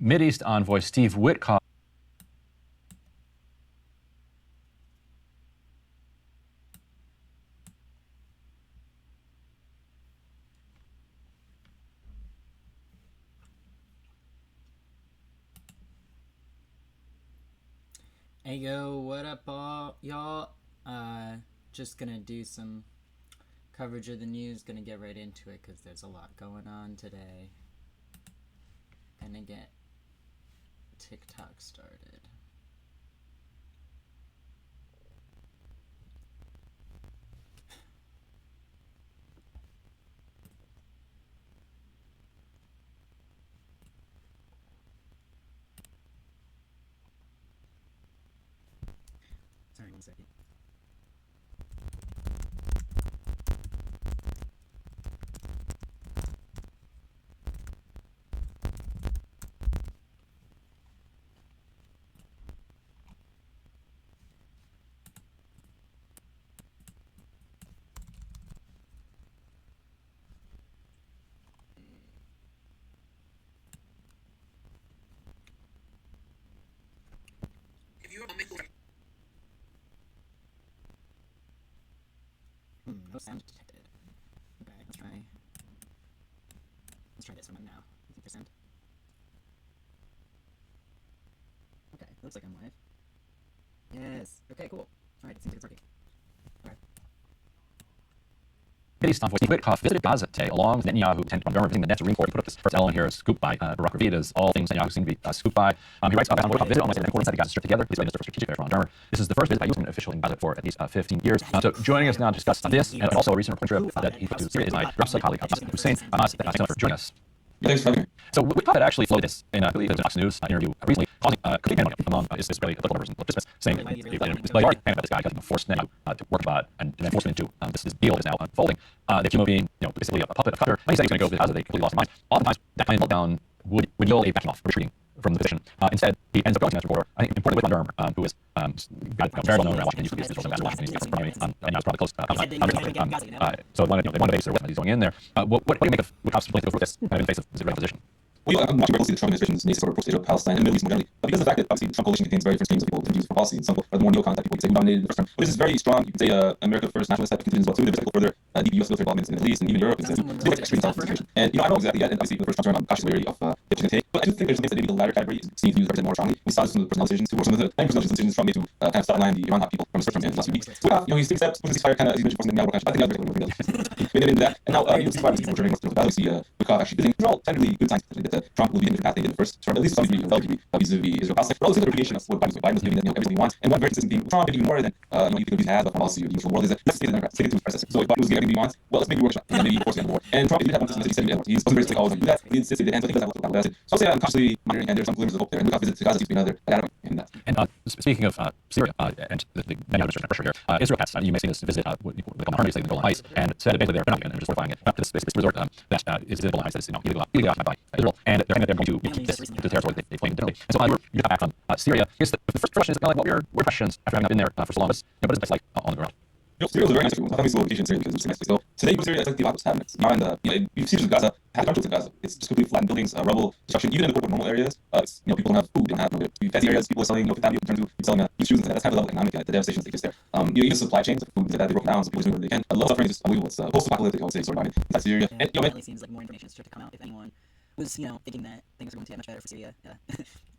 Mideast envoy Steve Witkoff. Hey yo, what up all y'all? Just gonna do some coverage of the news, gonna get right into it because there's a lot going on today. Gonna get TikTok started. Sorry, 1 second. No sound detected. Okay, let's try this one now. 50%. Okay, looks like I'm live. Yes. Okay, cool. Alright, it seems like it's working. Mideast envoy Steve Witkoff visited Gaza today, along with Netanyahu, attended on visiting the Netzer report. He put up this first element here, a scoop by Barak Ravidas. All things Netanyahu seem to be scooped by. He writes about Witkoff visit on Wednesday, and said the Gaza Strip together. Please write Minister for Strategic Affairs Ron Dermer. This is the first visit by a U.S. official in Gaza for at least 15 years. So joining us now to discuss this, and also a recent reporting trip that he to Syria is my Rapsa colleague, Hussein. Thanks so much for joining us. Thanks for having me. So Witkoff had actually floated this in, I believe it was an Fox News interview recently, causing complete pandemonium among Israeli political members and participants, saying they already panicked about this guy because he forced Netanyahu to work about and then forced him into this deal that is now unfolding. The human being, basically a puppet, a cutter. When he said he was going to go to Gaza, they completely lost their mind. Oftentimes, that kind of meltdown would yield a backing off, retreating from the position. Instead, he ends up going to the reporter. I think importantly with Ron Dermer, who is very well known around Washington. He used to be the ambassador Washington, and now he's probably close. So they wanted to base their with him. He's going in there. What do you make of Witkoff's plan to go for this kind of in the face of his Israeli position? Well, I'm watching very closely the Trump administration's nascent sort of approach to Israel, Palestine, and the Middle East more generally. But because of the fact that obviously the Trump coalition contains very different streams of people who use for policy, and some are the more neocons that people would say who dominated the first term. But this is very strong. You could say America first nationalist type continues as well too. There's further deep U.S. military involvement in the Middle East and even Europe. It's like extreme South situation. And I don't know exactly yet. And obviously the first Trump term, I'm cautiously wary of the position to take. But I do think there's some things that maybe the latter category seems to use represent more strongly. We saw this from the personnel decisions, or some of the personnel decisions Trump made to kind of sideline the Iran hot people from the first term in the last few weeks. So he thinks that pushing ceasefire kind of, as you mentioned, forcing the I think that's very good. We did into that. And now ceasefire is portraying what's about. We see Witkoff actually building all technically good signs that Trump will be in a different path they did the first term, at least some degree vis-a-vis Israel Palestine. But also the repudiation of what Biden was giving that everything he wants. And one very consistent theme, Trump maybe more than you think of has of policy of the usual world is that let's stay the Democrats, stick it to his predecessor. So if Biden was giving everything he wants, well, let's maybe workshop and maybe force it on the board. And Trump did have one system that he said he did. He's very strict always on do that. He insisted he did, and so I think that's what lasted. So I'll say I'm cautiously monitoring, and there's some glimmers of hope there. And Witkoff visit to Gaza seems to be another data point in that. And speaking of Syria and the many other pressure here, Israel has, you may see this visit with the Hernandez in the Golan Heights, and said basically they're not just fortifying it to this resort that is the Golan Heights that is illegally occupied by Israel, and they're going to keep this to the territory they claim differently. And so you come back from Syria. I guess the first question is kind of like what were questions after having not been there for so long, but what is it like on the ground? Syria was a very nice one. I thought we saw vacation in Syria because it was nice. So today in Syria, it's like the opposite happening. Now in you see Gaza, had countries in Gaza. It's just completely flattened buildings, rubble, destruction. Even in the normal areas, it's, people don't have food, they don't have fancy areas. People are selling, family in terms of selling shoes and that's kind of the level of economic the devastations that exist there. Even supply chains of food that they broke down. So people are doing what they can. The level of suffering is just unbelievable. It's post-apocalyptic, I would say, sort of inside Syria. And it definitely seems like more information is sure to come out if anyone was, thinking that things are going to get much better for Syria.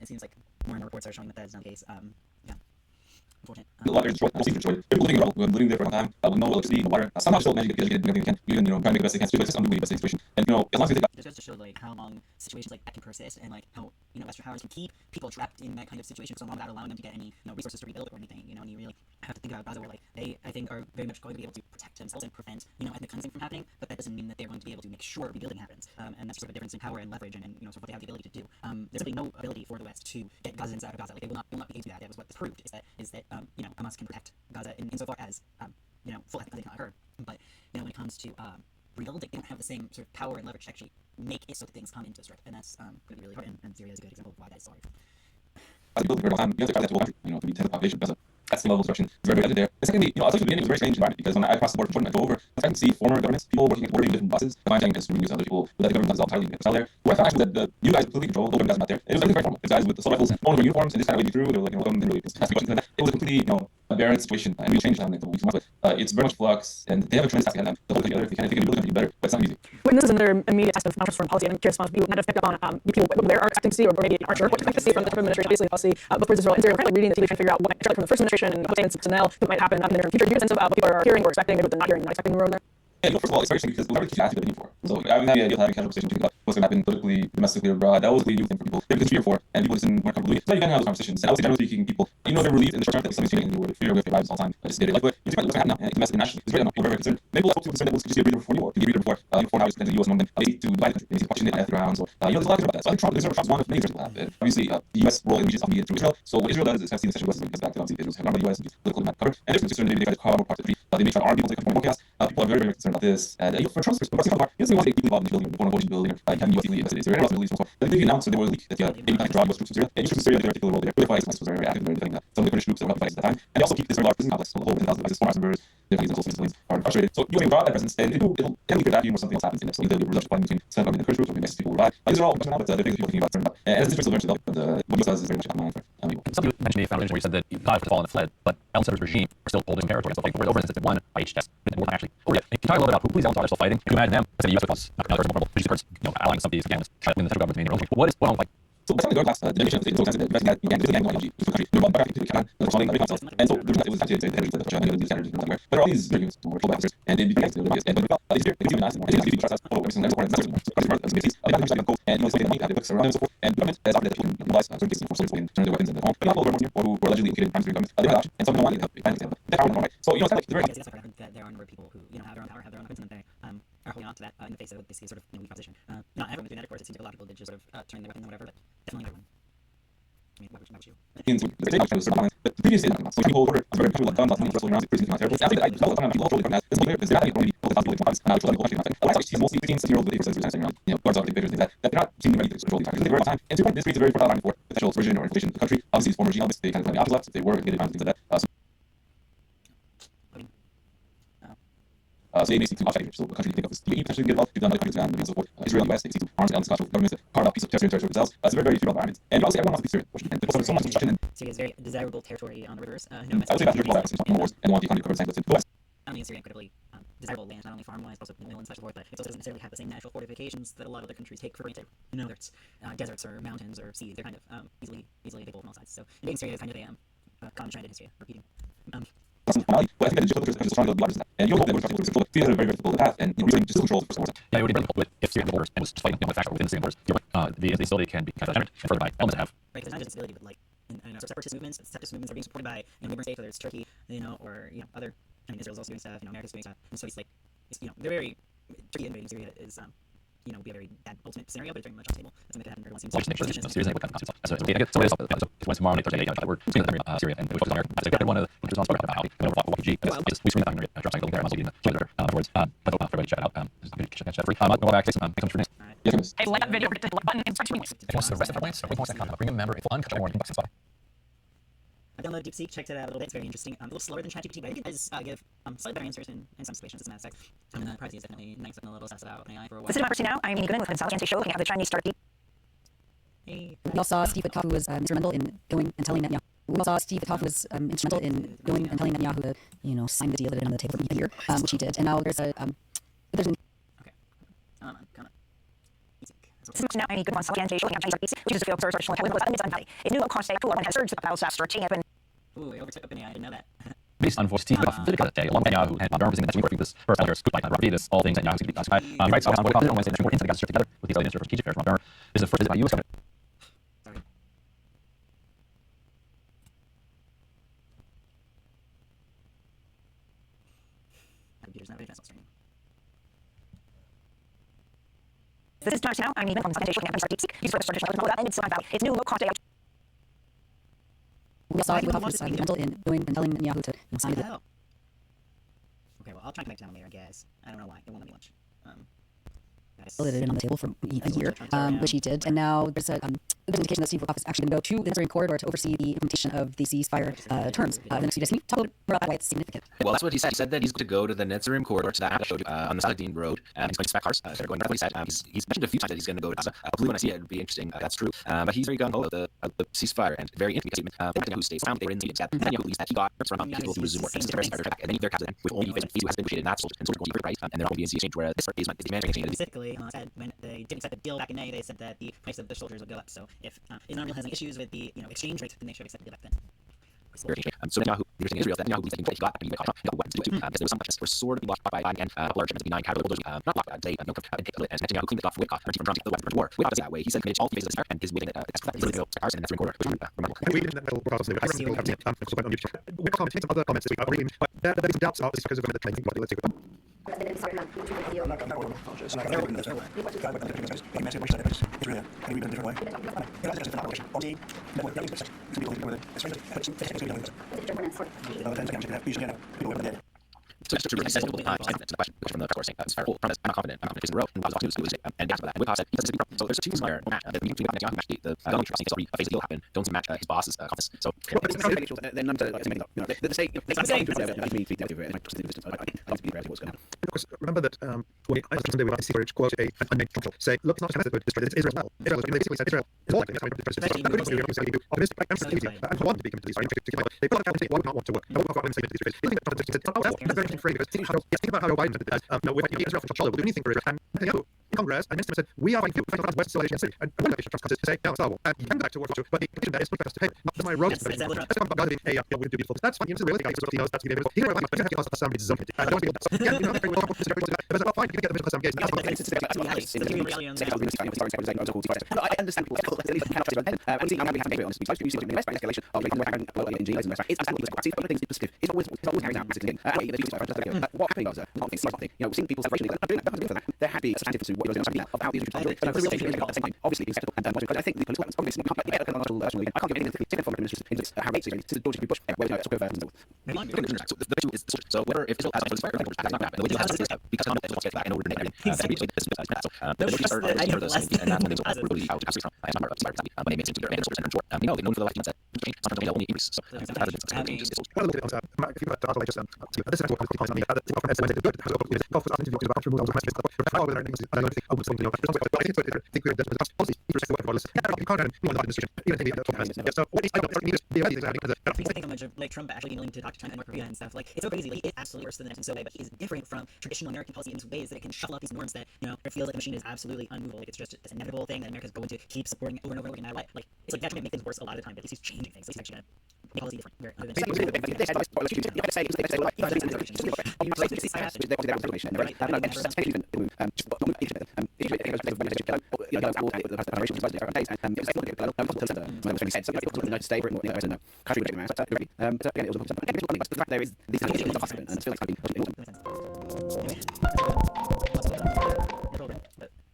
It seems like more and more reports are showing that is not the case. Unfortunate. A lot of areas destroyed, most destroyed. People living in rubble, living there for a long time, with no electricity, no water. Somehow still managing to get everything they can, even trying to make the best they can. So it's just unbelievably best situation. And as long as they just goes to show how long situations like that can persist, and how Western powers can keep people trapped in that kind of situation for so long without allowing them to get any resources to rebuild or anything. And you really have to think about Gaza, where they I think are very much going to be able to protect themselves and prevent ethnic cleansing from happening, but that doesn't mean that they're going to be able to make sure rebuilding happens. And that's sort of a difference in power and leverage, and sort of what they have the ability to do. There's simply no ability for the West to get Gazans out of Gaza. They will not be able to do that. That was what's proved is that Hamas can protect Gaza insofar as full ethnic cleansing cannot occur. But when it comes to rebuilding, they don't have the same sort of power and leverage to actually make it so that things come into strip, and that's going to be really hard. And Syria is a good example of why that is sorry. building for a long time, you have to try that to the whole country, to be 10 of the population of Gaza. That's the level of destruction. It's very, very ugly there. And secondly, I'll tell you, the beginning, it was a very strange environment because when I crossed the border from Jordan, I drove over, I started to see former governments, people working at the border in different buses, combined and consuming news and other people who the government does entirely style there. What I found actually that you guys completely control, the government guys not there. It was everything very formal. It's guys with the assault rifles, all over uniforms, and just kind of waving through. They were like, welcome, didn't really ask me questions like that. It was a completely, aberrant situation, and we'll change that in a couple weeks. But it's very much flux, and they have a tremendous task ahead of them to hold together. If they can build a country better, but it's not easy. When this is another immediate test of foreign policy, and I'm curious if you might have picked up on people there are expecting to see, or maybe aren't sure what to expect to see from the Trump administration. Obviously, policy towards Israel. And so I'm kind of reading the tea leaves, trying to figure out what might from the first administration and what's to now what might happen in the future. Do you have a sense of what people are hearing or expecting, maybe what they're not hearing, not expecting more over there? Yeah, first of all, it's very interesting because we've never teach asking what for. So I haven't had the idea of having a casual conversation about what's going to happen politically, domestically, or abroad. That was the new thing for people. They've been fear for, and people just didn't want to believe it. So you can have those conversations. And I would say, generally speaking, people, they're relieved in the short term that something's changing in the world. Fear with their lives all the time. I just did it. But you think about what's going to happen now, domestically, nationally. It's very enough. People are very concerned. Maybe we'll have people concerned that we'll just be a breeder before you war. To be a breeder before foreign powers enter the U.S. among them to divide the country. Maybe question it at the grounds. Or, there's a lot of about that. So I think Trump's one of many things that will happen. Obviously, the U.S. role in the region is often through Israel. So what Israel does is kind of see the U.S. as back to obviously Israel's government, the U.S. and political demand cover. And there's concern maybe they try to carve more parts of the country. They may try to arm people to come from chaos. People are very, very concerned about this. And for Trump's perspective, he doesn't want to get deeply involved in building, quote-unquote, building, or having U.S. illegally invested in Syria. Middle East before. I think they announced that they were leaked that they would draw U.S. troops from Syria. And troops from Syria played a particular role there. Really was very, very active in defending some of the British troops that were helping fight at the time. And they also keep this very large prison complex full of over 10,000 devices, former members, their families, and close civilians are incarcerated. So you have broad that presence, and it'll leak a vacuum or something else happens in it. So either you're fighting between some government and the Kurdish groups, or maybe people will die. These are all questions now, but the things people thinking about concerned about. And as this situation eventually developed, what U.S. does is very much on mind for people. Some of you mentioned the foundation where you said that Qaddafi fallen and fled, but al-Nusra's regime are still holding territory. So over since it's won by HTS in wartime actually. Can you talk a little bit about who these elements are still fighting? Can you imagine them? Let's say the U.S. would cause another person vulnerable, but these Kurds, allying some of these again, trying to win the central government to maintain their own. What is what like? So by the time the class, the nation of the state is so sensitive, investing that in gang ideology to the country, they're back into Canada, they're controlling everything themselves. And so the reason that it was actually the China and the standards everywhere. But there are all these very more global actors, and they become the biggest. And it's even nice anymore. It's easy to trust us. Oh, every single important anymore. So countries as big they have like coast, and it's like they have books around and so forth. And government has offered that people can utilize certain cases for soldiers in turn their weapons in the home. But not all of them who are allegedly implicated in crimes against government. They have option, and some don't want to help. They have right. So it's kind of like very. Yes, that there are a number of people who have their own power, have their own weapons, and they are holding on to that in the face of this sort of weak opposition. Not everyone doing that, of course. It seems like a lot of people did just sort of turn their weapon or whatever, but definitely everyone. I mean, why would you? But the previous days, so people order a very popular gun, lots of money wrestling around, prison terrible. After that, I developed people control the this is clear, because they're not only people that possibly and now people actually nothing. But actually, she's mostly 15, 16-year-olds with 80% standing around, guards up, dictators, things like that. They're not seeming ready to control the country. They were all the time. And to this creates a very fertile line for potential version or inflation of the country. Obviously, these former regime, they kind of play the opposite. If they were getting around things like that. So they may seek to offset so the country you think of as UAE potentially get involved. You've done other countries around and so forth. Israel, US, they seek to arms and discuss with governments that carve out piece of territory for themselves. It's a very, very feudal environment. And obviously everyone wants to be Syrian. And there's so much construction. And Syria is very desirable territory on the rivers. I would say that's more wars and want the economy to cover the same place in the West. Not only is Syria incredibly desirable land, not only farm-wise, but also oil and such forth, but it also doesn't necessarily have the same natural fortifications that a lot of other countries take for granted. Whether it's deserts or mountains or seas, they're kind of easily available on all sides. So invading Syria is kind of a common trend in history, repeating. But I think that the countries are stronger than larger than that. And you'll hope that we're trying to control it. Syria is a very, very difficult path, and really just control the first. Yeah, it would be very difficult if Syria had borders and was just fighting with factions within the Syrian borders. The instability can be kind of degenerate and further by elements that have. Right, because not just instability, but like separatist movements. Separatist movements are being supported by neighboring states, whether it's Turkey, or other. I mean, Israel's also doing stuff. America's doing stuff. And so it's like, they're very. Turkey invading Syria is would be a very bad ultimate scenario, but it's very much on the table. That's something that happened very once. Well, just make sure that Syria would kind of constitute. So I get some of it. So tomorrow night, Thursday, we're speaking of Syria, and we focus on America. I one of the countries on spoke about how we never thought YPG. We screen the time and drops like there. I'm also getting the afterwards. But everybody check it out. Check that free. I'll go back. Thanks so much for next. Hey, like that video, hit the like button and start tweeting. If you want to see the rest of our links, wait 1 second. Bring a member. If uncut more inbox and I downloaded DeepSeek, checked it out a little bit. It's very interesting. A little slower than ChatGPT, but I think it does give slightly better answers in some situations, as a matter of fact. And privacy is definitely nice and a little sus about AI for a while. This is democracy now. I'm Amy Goodman with the Intelligence Show, looking at how the Chinese start deep. Hey. We all saw Steve Witkoff, who was instrumental in going and telling Netanyahu. We all saw Steve Witkoff was instrumental in going and telling Netanyahu to, sign the deal that had been on the table for a year, which he did. And now there's a there's an. Okay. Come on. This is now Amy Goodman with the Intelligence Show, looking at Chinese start deep, which is a field of traditional intelligence in its own valley. It's new low-cost data tool and has surged with the pals starting up in. Ooh, I overtook OpenAI. I didn't know that. Based on Steve Witkoff, along with Netanyahu and Modernism, that's working this first elders, good like Rabidis, all things that Netanyahu seems to be classified. He writes on Witkoff on Wednesday that more insight got together with the Israeli Minister for Strategic Affairs from This is the first visit by U.S. government. Sorry. My computer's not very fast. This is democracy now. I'm Amy Goodman from the Intelligence Show, looking at Chinese start deep, which is a traditional intelligence in its own valley. It's new low-cost data. We all saw Witkoff was instrumental in going and telling Netanyahu to sign the deal. Okay, well, I'll try and connect down later, I guess. I don't know why. It won't let me launch. That had been on the table for a year, which he did, and now there's a there's an indication that Steve Witkoff is actually going to go to the Supreme Court to oversee the implementation of the ceasefire terms in the next few days. Can you talk a little bit more about why it's significant? Well, that's what he said. He said that he's going to go to the Supreme Court, to that I showed you, on the Saladin Road, and he's going to inspect cars. They're going north. He said he's mentioned a few times that he's going to go to Gaza. Hopefully, when I see it, it'll be interesting. That's true. But he's very gung-ho of the ceasefire and very into because Netanyahu stays down. They were in the meetings. Netanyahu believes that he got from people to resume work. And then their capital with only phase who has negotiated that and so going right. And they're all going to be in exchange where this is demanding exchange. Specifically, said when they didn't set the deal back in May, they said that the price of the soldiers would go up. So if Israel has any issues with the exchange rate, then they should accept the deal back then. So Netanyahu, the interesting Israel, Netanyahu believes that he got weapons to do because there was some questions were sort of blocked by Biden and large Germans benign capital builders, not blocked, I'd say, as Netanyahu cleaned it off for Witkoff from Trump to the weapons war. Witkoff is that way. He said committed all three phases of this and his waiting he's going to go to ours and then Supreme Court, which is remarkable. We didn't know what else they were. I remember people having comment on YouTube. We've commented some other comments this week, but there are some doubts about this because of the training. Let's take it. So it's true. He says multiple times to the question from the course saying this whole premise, I'm not confident in a row, and was talking to this and that's about that. Witkoff said he says it's so there's two things where the meeting between Netanyahu match the Donald Trump saying a phase of deal happened don't seem to match his boss's confidence. So then none of the state Of course, remember that I just Sunday with Secret quote a unnamed official say, look, it's not just Hamas that destroyed, it's Israel as well. Israel is basically said Israel is all like this. Optimistic, and for one to be committed to these, they put out a why would not want to work. I won't say to these Israelis. Think about that's very interesting because think about how Joe Biden said it no, with Israel for Charlotte will do anything for Israel. And Netanyahu in Congress and Minister said, we are going to fight on West Civilization City. And one of the Trump's is to say, down Star Wars. And you can go back to World War II, but the condition there is push us to pay. That's my role. That's beautiful. That's fine. It's realistic. He knows that's going to be able to have to cost somebody to zone it. I don't want to be able to. Yeah, you know, very well. There's a fine. You can get the business some games. I understand people cannot just run. I'm seeing how we have to on this. You see the best escalation of NGOs and it's understandable. It's things specific. It's always carried out massive again. What happened was not something. You know, seeing people separation. There had to be substantive to what you're doing of how these are at the same time. Obviously, acceptable. And I think the political weapons obviously can't get a national I can't give anything to from administration into how rates to George W. Bush where we know it's over and so the issue is so whether if Israel has a fire that's not happening. The way has is because Donald Trump gets that in order to make everything the Middle East are for this and that's when things are really out absolutely from not part of the but it makes it to their and source and short we know they've known for the last few months that sometimes only increase so that has been changes well look at if you got data just this is what the point on the estimated good has opened golf was interview about removal of the how are there things I don't think I would think I think we're just policy interesting what policy you can't have no administration even think that so what is I don't need to be ready I think how much of like Trump actually being willing to talk to China and North Korea and stuff like it's so crazy like, it's absolutely worse than the next in so way but he's different from traditional American policy in ways that it can shuffle up these norms that it feels like the machine is absolutely unmovable like it's just this inevitable thing that America's going to keep supporting over and over and over again no matter what like it's like naturally make things worse a lot of the time but at least he's changing things at least he's actually make policy different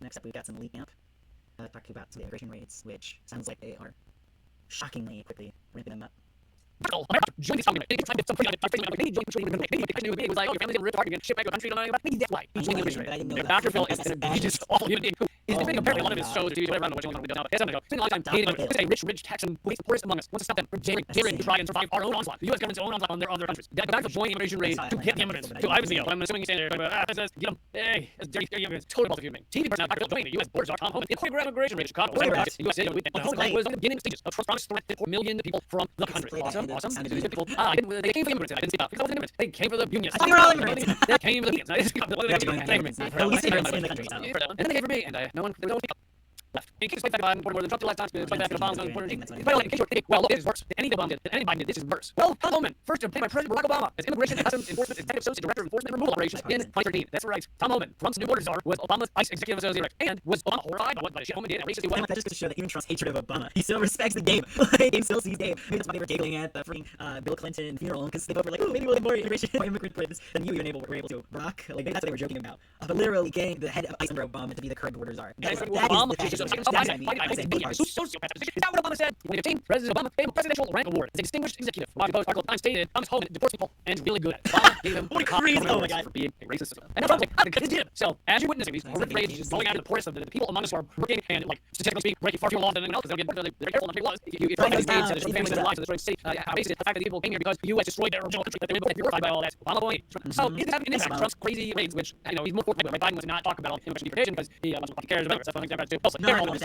next up we've got some leaping up talking about some immigration rates which sounds like they are shockingly quickly ramping them up. Join this argument. It was like, oh, your family's rip apart, you get shipped back to a country, maybe that's why. Dr. Phil is an egregious, awful human being who is defending apparently one of his shows, whatever, I don't know what you want to do now. Spending a lot of time hating say rich, tax, and police, the poorest among us, wants to stop them from daring to try and survive our own onslaught, the U.S. government's own onslaught on their other countries. Dr. Phil joining immigration raids to hit the immigrants. So I was I'm assuming he's saying there, get them, hey, that's dirty immigrants, totally awful human being. TV person now, Dr. Phil joining the U.S. borders are Tom Homan. It's quick immigration rate in Chicago. The U.S. city the whole thing was on the beginning stages of Trump's promise to 4 million people from the country. Awesome. People. They came for the immigrants. I didn't see that because I was an immigrant. They came for the unions. We're all immigrants. They came for the unions. And then they came for me, and no one left. In case Biden more than Trump two lifetimes, well, look, it is worse. Any Biden did, this is worse. Well, Tom Homan, first appointed by President Barack Obama as Immigration and Customs Enforcement Executive Associate Director of Enforcement and Removal Operations in 2013. That's right. Tom Homan, Trump's new border czar, was Obama's ICE Executive Associate Director, and was Obama horrified by what Homan did and racist that just goes to show that even Trump's hatred of Obama, he still respects the game. He still sees game. Maybe that's why they were giggling at the freaking Bill Clinton funeral because they both were like, oh, maybe we'll get more immigration immigrant plans than you were able to. Barack, like maybe that's what they were joking about. But literally getting the head of ICE under Obama to be the current border czar. That is 2015, President Obama gave him a presidential rank award as a distinguished executive. Washington Post article at the time stated Thomas Hogan deports people and is really good at it. Obama gave him for being a racist. And that's what I'm saying. Because he did. So, as you're witnessing these horrific raids just going after the poorest of the people among us who are working and, like, statistically speaking, breaking far fewer laws than anyone else because they're getting very careful not to break laws. If you families and families and lives of the city, basically the fact that people came here because the U.S. destroyed their original country, that they were glorified by all that. Obama won't. So, it is having an impact on Trump's crazy raids, which, you know, he's more fortunate. Biden wants to not talk about immigration deportation because he cares about it. That's one thing too. Also, they're all on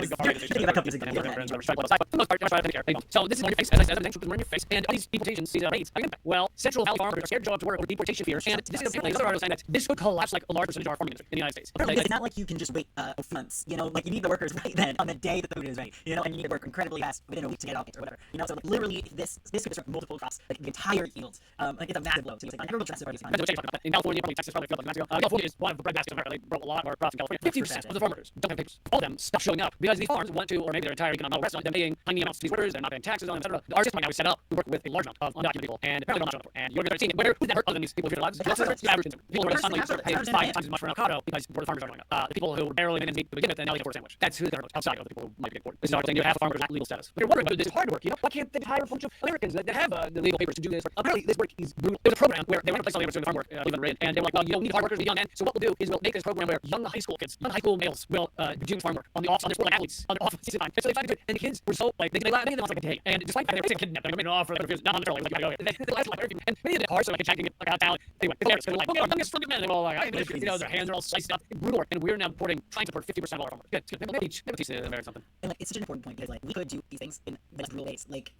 so this is in your face, as I said, evidence is in your face, and all these deportations, these raids, well, Central Valley farmers are scared to go out to work with deportation fears, and this is apparently another article saying that this could collapse like a large percentage of our farming industry in the United States. Like, it's not like you can just wait a few months, you know, like you need the workers right then, on the day that the food is ready, you know, and you need to work incredibly fast within a week to get it all picked or whatever, you know, so like literally this could disrupt multiple crops, like the entire fields, like it's a massive blow, so it's like everyone tries to party in California, probably Texas, probably Mexico. California is one of the breadbaskets of America. They grow a lot of our crops in California. 50% of the farmers don't have papers. All of them stop showing up because these farms want to, or maybe their entire economic model rests on them paying tiny amounts to these workers and not paying taxes on them, etc. Our system right now is set up to work with a large amount of undocumented people, and apparently they're not showing up. And you're going to start seeing who's never other than these people who are lives. That's the average consumer. People who are suddenly paying 5 times as much for an avocado because the farmers are going up. The people who were barely minutes meat to begin with, and now they can afford a sandwich. That's who they're outside of the people who might be getting bored. This is our thing. You have farmers with legal status. But you're wondering, this is hard work. You know, why can't they hire a bunch of Americans that have the legal papers to do this work? Apparently, this work is brutal. There's a program where they want to place all the labor doing the farm work, and they were like, well, you don't need hard workers, we need young men. So what we'll do is we'll make this program where young high school kids, young high school males will do farm work on the off, on their sport like athletes, on their off season time. And so they find it, and the kids were so like they many of them was like a day, and despite that they were kidnapped, they were off for like not literally like you gotta go. And they last like everything, and many of them are so like trying to get like out of town. They went, they're like, oh, youngest men, they're all like, you know, their hands are all sliced up, brutal work, and we're now trying to support 50% of all our farmers. Good, maybe teach America something. And like it's such an important point because like we could do these things in the real ways, like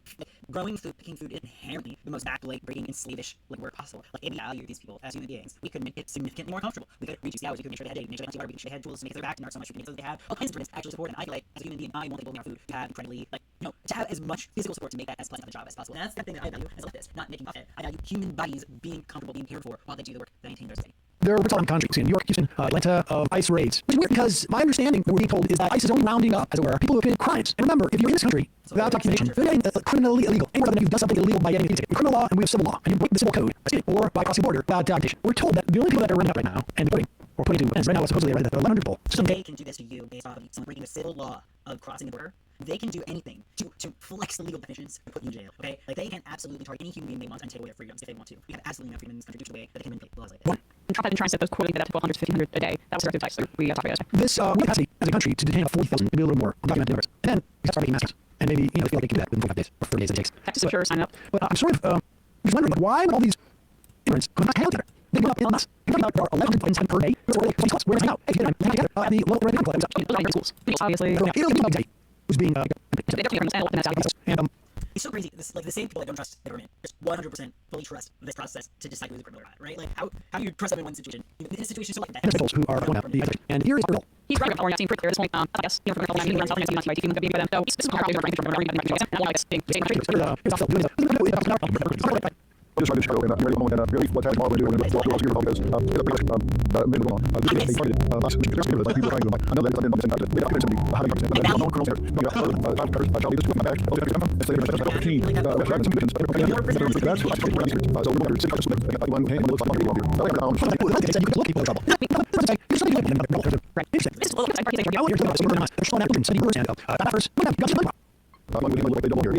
growing food, picking food is inherently the most back-breaking and slavish like work possible. Like if we value these people as human beings, we could make it significantly more comfortable. We could reduce the hours, we could make sure they had day, make sure they had we could make sure they had tools to make their back to not so much, we can make sure they have all kinds of things to actually support them. I feel like as a human being, I want people in our food to have incredibly like to have as much physical support to make that as pleasant of a job as possible. And that's the thing that I value as a leftist, not making profit. I value human bodies being comfortable, being cared for while they do the work that maintain their society. There are reports countries in New York, Houston, Atlanta of ICE raids. Which is weird because my understanding that we're being told is that ICE is only rounding up, as it were, people who have committed crimes. And remember, if you're in this country without documentation, you're getting criminally illegal. Any more than you've done something illegal by getting a ticket. In criminal law and we have civil law, and you break the civil code by state or by crossing the border without documentation. We're told that the only people that are running up right now and putting into right now supposedly right, the 1,100 people. They can do this to you based off of someone breaking the civil law of crossing the border. They can do anything to flex the legal definitions and put you in jail. Okay, like they can absolutely target any human being they want and take away their freedoms if they want to. We have absolutely no freedom in this country due to the way that they can manipulate laws like this. Trump had been trying to set those quarterly that to 100 to 1,500 a day. That was directive so we got to talk about this. We have capacity as a country to detain 40,000, maybe a little more undocumented immigrants. And then we have to start making masks. And maybe they feel like they can do that within 45 days or 30 days it takes. Texas, sure, sign up. But I'm sort of just wondering, why would all these immigrants come not hang out together? They go up on us. You're talking about 11 inside per day. We're going to hang out. Hey, we're together at the local red club. Schools. Obviously. Who's being and it's so crazy. This like the same people that don't trust the government just 100% fully trust this process to decide who's a criminal or not, right? Like how do you trust them in one situation? This situation is so like that. Individuals who are going out the and here is our goal. He's right about seeing pretty clear this point. I guess from the meeting on South and being by them. So this is how we're just trying to show that really really what we're doing what we're about is maybe go on last week just like people trying to like I know that I didn't understand that we have to having conversation no girls here Charlie just my back it's later that's like team that's right some people that's what so we're going to sit just like one hand looks like one here down you could look people in trouble right this is what I'm saying you're doing so we're not there's one that you stand up that first we have I'm going to look at the double here.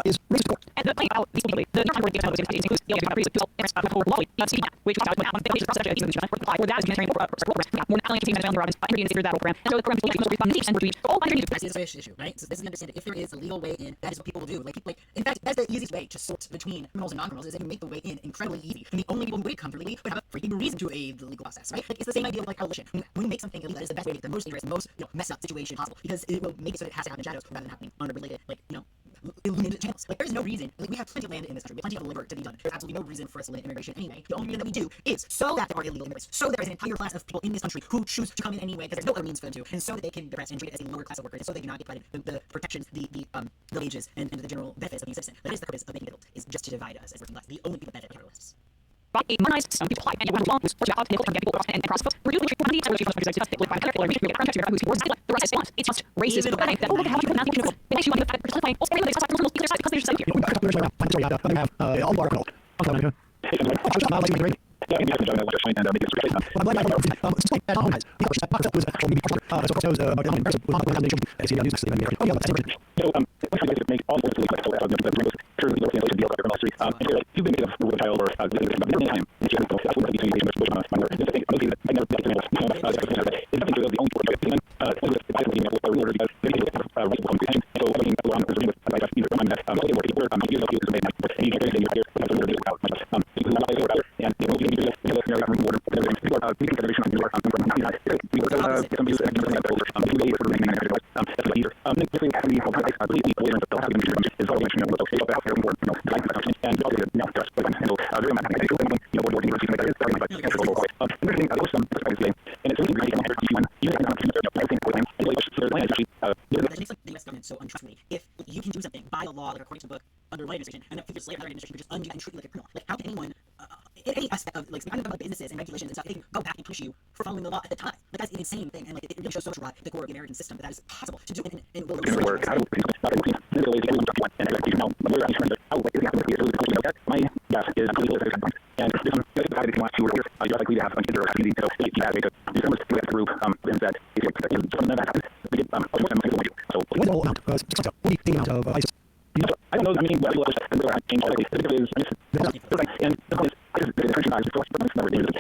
Is racist court. And the thing about these people, the North Korean includes the idea of reason to which talks about the process of or that is humanitarian more than only contains the Robbins figured that program. And so the program is and all that's the issue, right? So this is understand if there is a legal way in, that is what people will do. Like in fact, that's the easiest way to sort between criminals and non-criminals is that you make the way in incredibly easy. And the only people who would come legally would have a freaking reason to aid the legal process, right? Like it's the same idea with like abolition. When you make something illegal, that is the best way to get the most dangerous, most messed up situation possible because it will make it so that it has to happen in shadows rather than happening unrelated, illuminated channels. Like there's no reason. Like we have plenty of land in this country. We have plenty of labor to be done. There's absolutely no reason for us to limit immigration anyway. The only reason that we do is so that there are illegal immigrants. So there is an entire class of people in this country who choose to come in anyway because there's no other means for them to, and so that they can be oppressed and treated as a lower class of workers, and so they do not get provided the protections, the wages, and the general benefits of being a citizen. That is the purpose of making it is just to divide us as working class. The only people that benefit capitalists. by a modernized system, people apply and you want to long, or to out, nickel, get people across and cross. We're using quantity, so we're using like by color, we get context, who's who's the rest is font. It's just racist. That oh, look at how you put math, it makes you want to justify all the other sides because they're just like here. All bar called. So untrustworthy. If you can do something by a law, like according to the book, under my administration, and then 5 years later, another administration can just undo and treat you like a criminal. Like, how can anyone, in any aspect of, like, kind of about businesses and regulations and stuff, they can go back and punish you for following the law at the time? Like, that's an insane thing, and like, it really shows so much rot the core of the American system, but that is possible to do in will. My guess is and if the guy that wants to you're likely to have a kid or a community so you have a group that so what do you think of ISIS? I don't know. I mean, well, change all the is and the point is the country guys for never did it. It's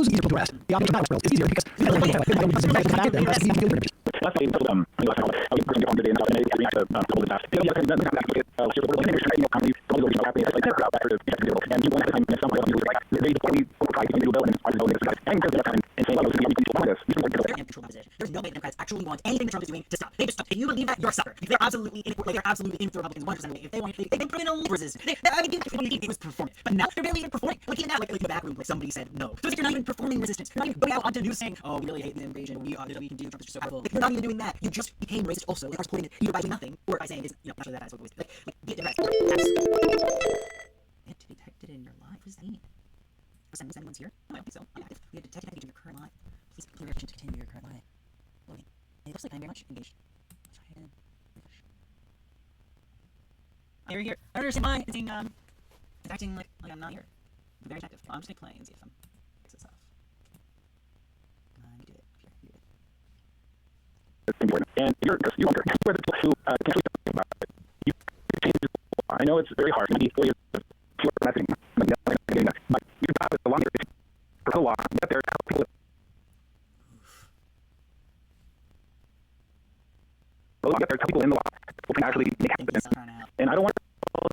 easier to rest. The option is easier because let's say there's no way Democrats actually want anything that Trump is doing to stop. They just stop. If you believe that, you're a sucker. They're absolutely in the Republicans 100% of the way. If they want, they've been criminal resistance. It was performing, but now they're barely even performing. Like even now, like in the back room, like somebody said no. So you're not even performing resistance. You're not even going out onto news saying, "Oh, we really hate the invasion. We can do. Trump is just so powerful." Like, you're not even doing that. You just became racist. Also, like, are supporting it either by doing nothing or by saying, not sure that as what was like be a Democrat. It detected in your life. What does that mean? Was anyone's here? No, I don't think so. I'm active. We have detected activity in your current life. Please click reaction to continue your current life. Loading. It looks like I'm very much engaged. You're here. I don't understand why it's acting like I'm not here. I'm very active. I'm just gonna play and see if I'm fix this off. You do it. Here, you do it. And you're I know it's very hard. Maybe 4 years of pure messing, but you've got a long for a while. Get there, people. Get there, people in the law who can actually make happen. And I don't want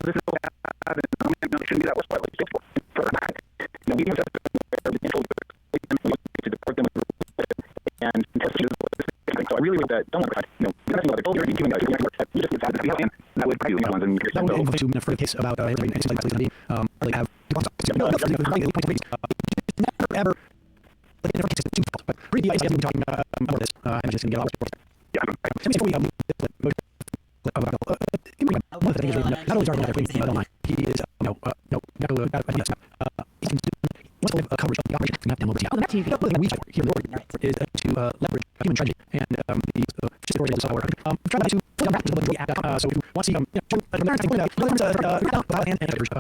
this is so bad. And it shouldn't be that way. For we can just to deport them and so I really would don't want to nothing about it. You're giving us you just get that that would probably be ones and that would involve 2 minutes for a case about everybody and like really have never ever like in every case it's too but pretty easy to talking about this I'm just gonna get all before we one of the things is not only Darwin online he is wants to live coverage of the operation from download the app. The we here in the Oregon is to leverage human tragedy and the physical software. Try to flip back to the app. So if you want to see and check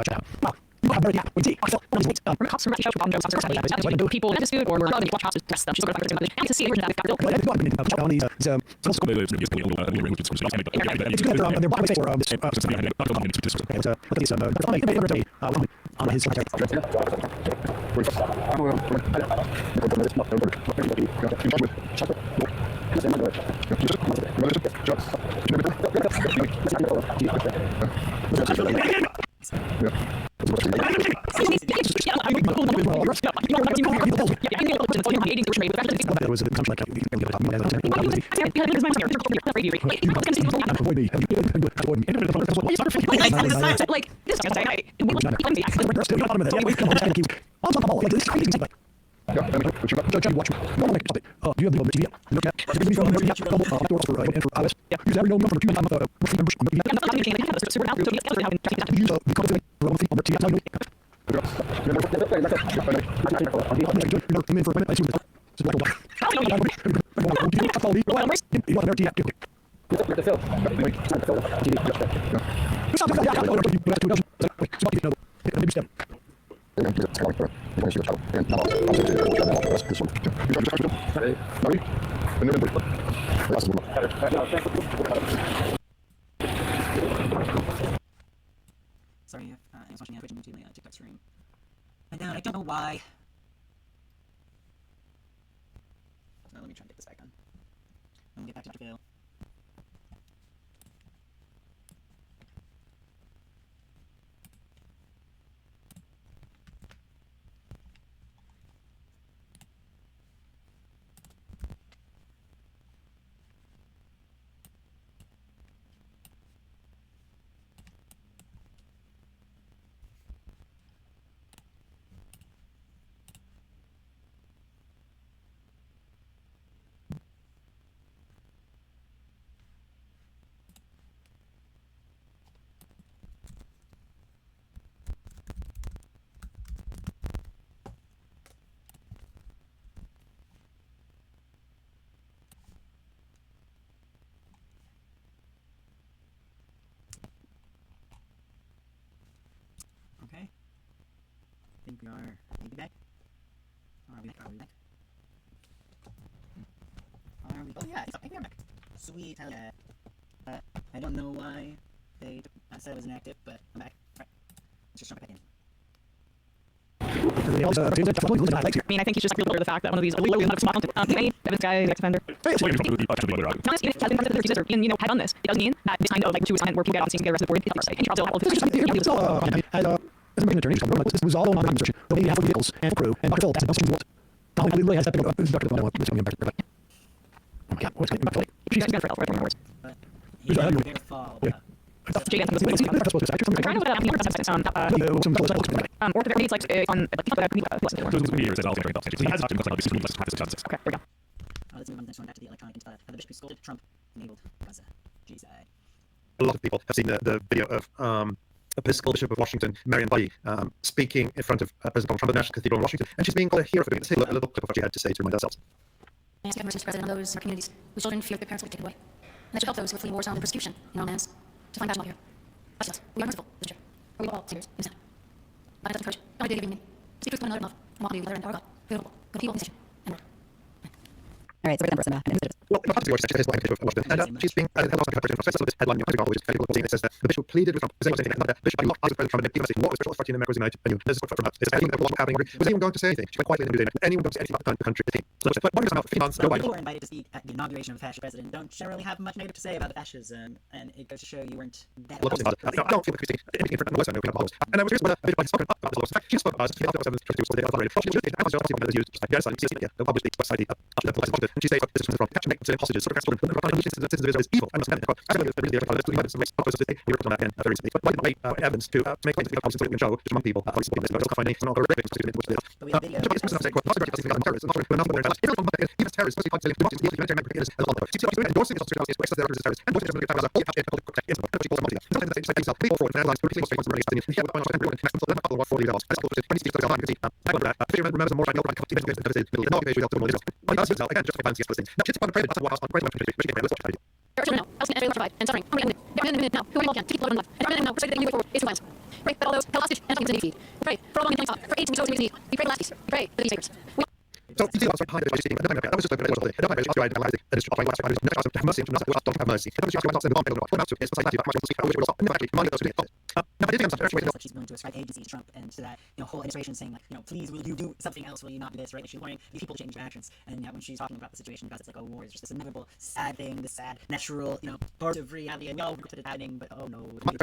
out. Wow. You have better app. We see. We're cops from Russia, people in attitude, or we're allowed to watch cops to test them. She's looking for to see a version of that. On these, it's good that they're blocking for this. Look at these. On his Judge, watch me. No, no, stop it. Do you have the TV? No, chat. And for iOS. Yeah. Use every number for 2 times of members on the TV. Use the confident on the TV. Come in for a minute. I see what it's like. Sorry if I was watching Twitch and YouTube and TikTok stream. And I don't know why. So let me try and get this back on. I'm gonna get back to Dr. Phil. Okay. I think we are maybe back. Are we back? Are we back? Are we? Oh yeah, I think we are back. Sweet, hell yeah. I don't know why they said it was inactive, but I'm back. Alright. Let's just jump back in. I mean, I think he's just really aware of the fact that one of these really not smart this guy, the defender. Honestly, even if has been accusers or you know had done this, it doesn't mean that this kind of like two assignment where people get on scene together as the board is not right. And you're also all of this. This was all on research. The maybe half of vehicles and crew and Dr. Phil. That's the most. I literally has that. Dr. Phil. What's going on? Okay, what's going on? She's got for help words. He's going to fall. I'm trying to look at or at the very least like on like Okay, there we go. Let's move on to the next one, back to the electronic intifada. The bishop who scolded Trump enabled Gaza. G-side. A lot of people have seen the video of Episcopal Bishop of Washington, Marian Buddy, speaking in front of President Donald Trump at the National Cathedral in Washington, and she's being called a hero for doing this. Here's a little clip of what she had to say to remind ourselves. I ask you, Mr. President, of those in our communities whose children fear their parents will be taken away, and that you help those who are fleeing war, sound, and persecution in our lands to find passion out here. Us, we are merciful, Mr. Chair. Are we all sinners in sin? I have courage, every day of union, speak truth to one another in love, and walk together in our God, beautiful, good people, nation, and world. All right, so we're going to Well, in the she's of Washington, and she's being held on her president. This headline, always seeing it says that the bishop pleaded with Trump, saying anything, and Bishop locked eyes with President Trump, and even what was spiritual authority in America was united. And this is what from us. Is anything that was happening? Was anyone going to say anything? She went quietly and did anyone going to say anything about the country? But what is about 15 months? People who are invited to speak at the inauguration of a fascist president don't generally have much negative to say about fascism, and it goes to show you weren't that. Well, I don't feel like Christine indicating for the West End we have the and I was curious whether Bishop had spoken up about this. She spoke about it. She felt that was they authority. She was I was just that was used just like yes, I see it. They'll publish the website and she says this is wrong. Capture make hostages sort of citizens of Israel is evil. I must admit, I don't know if the very recently. But why did I evidence to make claims that the can show just among people? Obviously, this is finding some other raping which is even terrorists, especially constantly democracy, the humanitarian member is a lot of. She's endorsing the Australian space that there is terrorists and endorsing the terrorists. All catching political correct is what she calls multi. Something that they say people for and analyze politically what's running and here with everyone in national level for the results. That's what when he speaks to the line, you see. I wonder that figure remembers more about the company that is middle no occasion to model. Well, that's again just fancy this thing. Now she's on private that's on great much which is let's watch it. now, else can provide and suffering. Hungry and minute now. Who we all can keep blood on life. And our now persuaded that you way forward is to plans. Pray that all those held hostage and fucking feed. We pray for all long and stop. For AIDS and we need. We pray for last peace. We pray for these papers. So you see what's behind it by seeing that was just like it was I don't know if I analyze it and it's trying to have mercy and not have mercy. It was just about the bomb what about to is like that much which will stop actually mind those to do. Now I did get some she's willing to ascribe agencies to Trump and to that whole administration saying like please will you do something else, will you not do this, right? And she's warning these people to change their actions, and when she's talking about the situation because it's like war is just this inevitable sad thing, this sad natural part of reality, and we're to happening, but oh no. For a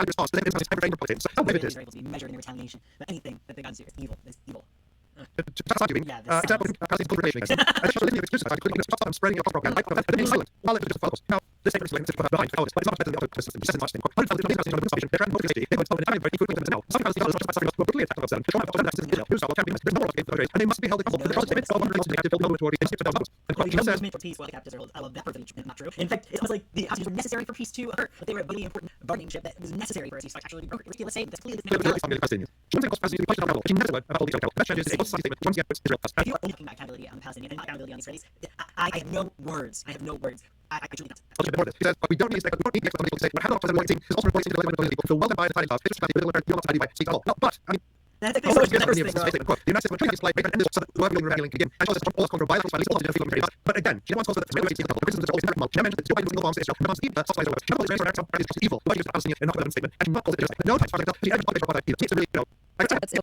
response, there is a time frame for politics. So how it is measured in retaliation, but anything that the gods do is evil. Just arguing, Yeah, this example, sounds- as the relation exists, and especially listening to exclusive sides, including stop them spreading across propaganda, and being silent, while it's just focus. Now, this statement is like behind cowardice, but it's not better than the other system. Just as much thing. Hundreds of thousands of information, they're trying to motivate they would tell an entire very frequent now. Some countries are just by who are quickly attacked themselves. The trauma of them is who's not can be there's no more of and they must be held accountable for the process of wondering to build movement toward the votes. And Well, he says movement for peace while the captives are held. I love that privilege. Not true. In fact, it's almost like the hostages were necessary for peace to occur, but they were a really important bargaining chip that was necessary for a ceasefire to actually be brokered. It was ridiculous saying that's clearly clearly the Palestinians. One thing else Palestinians question about, she never word about all these details. That changes a statement once again Israel first. if you are only talking about accountability on the Palestinian and not accountability on the Israelis, I have no words. I have no words. I truly can't. I'll just more this. He says, but we don't need to the expert people to say, but how not possible his ultimate voice into the level of people feel well by the fighting class, it's not the middle of the not by speak at all. No, but I mean That's also, the the worst United thing, States the United States will try to display and so that work will revealing again. And also all control bilateral at least all to feel very hard. But again, she wants also that the Israeli the prisons are always very much. She mentioned that Joe Biden single bombs Israel. She wants to eat the Israel is just evil. Why is Palestinian and not a statement? And not call it just no time for herself. She ever published what I feel. It's really That's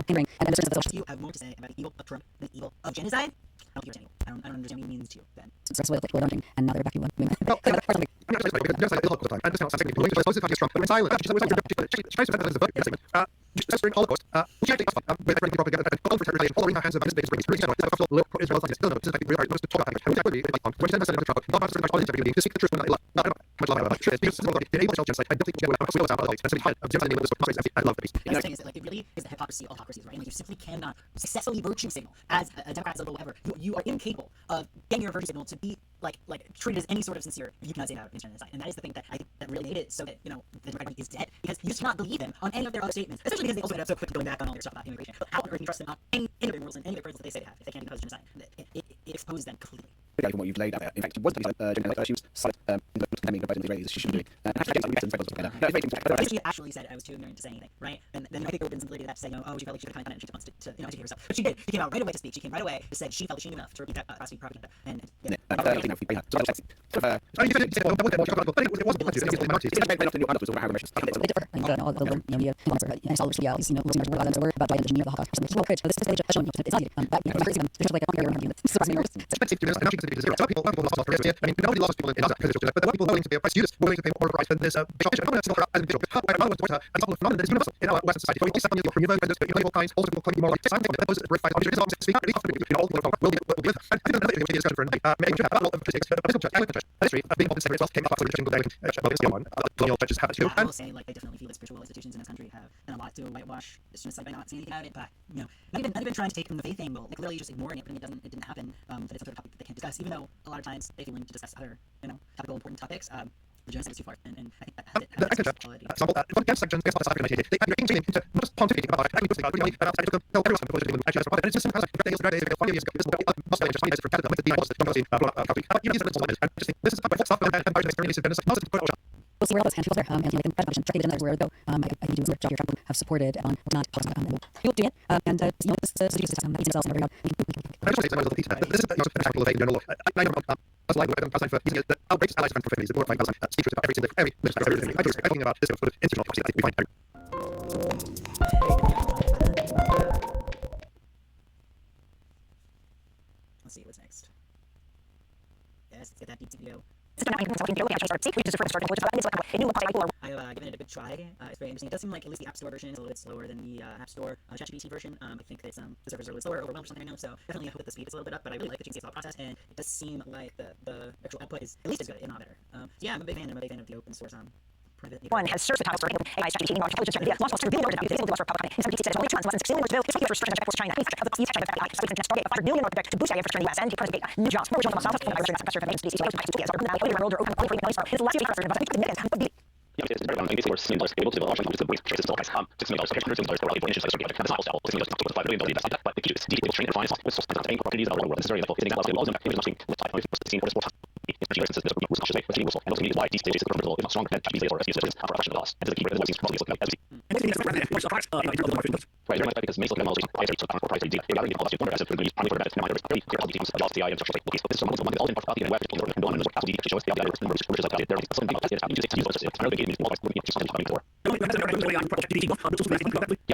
hindering and there's the social you have more to say about the evil of Trump than the evil of genocide? I don't think you're saying. I don't understand what he means to you then. stress with people learning and now they're back to women. I'm not because just like the time. And this now sounds technically going to Trump, but in silence. She tries to defend the book. Just during Holocaust, she actually with French propaganda and all retaliation, all her hands of Israel Israel is still no. This is like we are supposed to talk about it. How exactly when she said the trouble, not much all these everything to seek the truth when I love much love about it. Because the able genocide, I don't think we have a about it. And so he had of genocide with this I love the piece. And the thing is that like it really is the hypocrisy of hypocrisy, right? Like you simply cannot successfully virtue signal as a Democrat, as a liberal, whatever. You are incapable of getting your virtue signal to be like treated as any sort of sincere if you cannot say that against genocide. And that is the thing that I think that really made it so that, you know, the Democratic Party is dead, because you just cannot believe them on any of their other statements, especially because they also end up so quick going back on all their stuff about immigration. But how on earth can you trust them on any of their rules and any of their principles that they say they have if they can't because of genocide? It exposes them completely. From what you've laid out there. In fact, she was she was silent in the condemning of Israelis. She shouldn't do it. She actually said I was too ignorant to say anything, right? And then I think there would have been some validity to that to say, oh, she felt like she could have done it and she wants to educate herself. But she did. She came out right away to speak. She came right away to say she felt that she knew enough to repeat that prosecuting propaganda. And nobody lost people in Gaza because but the people willing to pay a price, Judas willing to pay more price than this bishop. How much as individual? How I want to an example of phenomenon that is universal in our Western society. For 7 years from your presidents, all kinds, also will claim more like time that those verified objects is speak really often in all the world will be and I think another thing we discussion for another maybe should have a lot of politics history of being open secret came up with colonial churches have too. I will say, like, I definitely feel that spiritual institutions in this country have done a lot to whitewash this genocide by not saying anything about it, but, you know, not even trying to take from the faith angle, like, literally just ignoring it, pretending it didn't happen, that it's some sort of topic that they can't discuss, even though a lot of times they feel willing to discuss other, you know, topical important topics. The genocide is too far, and I think that has quality. Example, one against sections against the African they are changing into not just pontificating about it, actually about it, tell everyone what it is, actually, and it's just simple as like 5 years ago, this must have just 5 years for Canada with the divorce that don't see but you know, these are the and just this is about stuff and experience and business, not just put We'll see where all those handfuls are, and you can press directly to where it go. I do a job here, Trump have supported on not policy, you'll do it, and you know, this is that easy themselves and everything. I just want to say this is the example of a general law. I know as like with Palestine for easy that outrageous allies and profanities that glorify Palestine speakers about every minister everything. I think about this sort of institutional policy I think we find Let's see what's next. Yes, let's get that deep video. I have given it a good try. It's very interesting. It does seem like at least the App Store version is a little bit slower than the App Store ChatGPT version. I think that the servers are a little slower, overwhelmed or something. I know, so definitely I hope that the speed is a little bit up. But I really like that you can see the thought process, and it does seem like the actual output is at least as good, if not better. Yeah, I'm a big fan. I'm a big fan of the open source private. One has searched the title for AI strategy in large intelligence and lost $2 billion to able to for public company. In 70 said only 2 months, less than 6 million was available. This is for China. Of the China AI, so we can target $5 billion to boost AI infrastructure in the US and create new jobs. More regional South Africa, Irish professor of species, world or open his last year but it's very I think we're seeing those able to launch the voice choices still has $6 million $600 for inches of the style $6 million to $5 billion invested, but the key is to train and find with source and opportunities that are necessary for fitting out laws and nothing with type of seen for sports. And also why these stages are not stronger than these or SES for production loss. And the key is right, because most of them also price rates are proprietary data. They are all wonder as if the only for that now there's pretty clear teams adjust the eye and such like this is some of the all in part of the web to learn and on and what the shows the other numbers which is like there is something about it to use it I know they gave me more like something coming for. Yeah,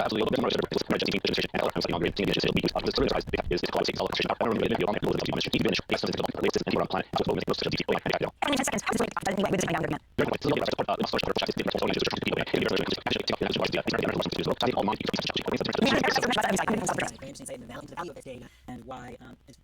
absolutely. A little bit more just presentation and outcomes like on grade team just be on this realized is the quality of the I don't really know the dimension even if it's the latest and on plan to go with the detail like that. And in 10 seconds, how does it anyway with this down again? You're going to look at the part of the process is different from the people and the actually all mind very interesting insight value of this data and why it's,